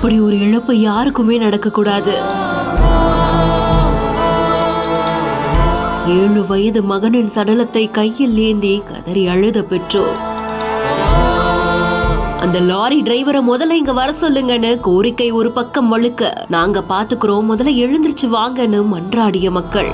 இப்படி ஒரு இழப்பு யாருக்குமே நடக்க கூடாது. 7 வயது மகனின் சடலத்தை கையில் ஏந்தி கதறி அழுத பெற்றோர். அந்த லாரி டிரைவரை முதல்ல இங்க வர சொல்லுங்கன்னு கோரிக்கை ஒரு பக்கம் வழுக்க, நாங்க பாத்துக்கிறோம், முதல்ல எழுந்திருச்சு வாங்கன்னு மன்றாடிய மக்கள்.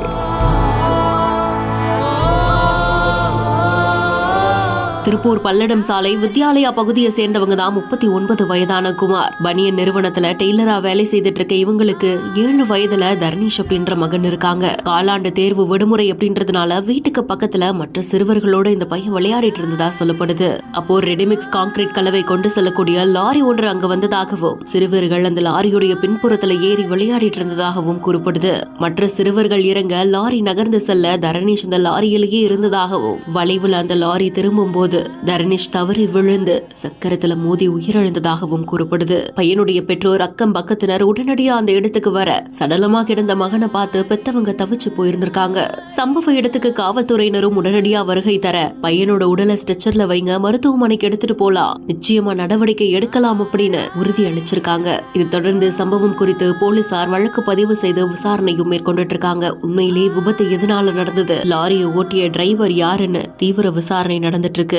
திருப்பூர் பல்லடம் சாலை வித்யாலயா பகுதியை சேர்ந்தவங்க தான் 39 வயதான குமார். பனியன் நிறுவனத்துல டெய்லரா வேலை செய்துட்டு இருக்க இவங்களுக்கு 7 வயதுல தர்ணீஷ் அப்படின்ற மகன் இருக்காங்க. காலாண்டு தேர்வு விடுமுறை அப்படின்றதுனால வீட்டுக்கு பக்கத்துல மற்ற சிறுவர்களோட இந்த பையன் விளையாடிட்டு இருந்ததா சொல்லப்படுது. அப்போ ரெடிமிக்ஸ் கான்கிரீட் கலவை கொண்டு செல்லக்கூடிய லாரி ஒன்று அங்க வந்ததாகவும், சிறுவர்கள் அந்த லாரியுடைய பின்புறத்துல ஏறி விளையாடிட்டு இருந்ததாகவும் கூறப்படுது. மற்ற சிறுவர்கள் இறங்க லாரி நகர்ந்து செல்ல தர்ணீஷ் அந்த லாரியிலேயே இருந்ததாகவும், வளைவுல அந்த லாரி திரும்பும் போது தர்ணீஷ் தவறி விழுந்து சக்கரத்துல மோதி உயிரிழந்ததாகவும் கூறப்படுது. பையனுடைய பெற்றோர் அக்கம் பக்கத்தினர் உடனடியா அந்த இடத்துக்கு வர, சடலமா கிடந்த மகனை பார்த்து பெத்தவங்க தவிச்சு போயிருந்திருக்காங்க. சம்பவ இடத்துக்கு காவல்துறையினரும் உடனடியா வருகை தர, பையனோட உடலை ஸ்ட்ரெச்சர்ல வைங்க, மருத்துவமனைக்கு எடுத்துட்டு போலாம், நிச்சயமா நடவடிக்கை எடுக்கலாம் அப்படின்னு உறுதி அளிச்சிருக்காங்க. இது தொடர்ந்து சம்பவம் குறித்து போலீசார் வழக்கு பதிவு செய்து விசாரணையும் மேற்கொண்டுட்டு இருக்காங்க. உண்மையிலே விபத்து எதனால நடந்தது, லாரியை ஓட்டிய டிரைவர் யாருன்னு தீவிர விசாரணை நடந்துட்டு இருக்கு.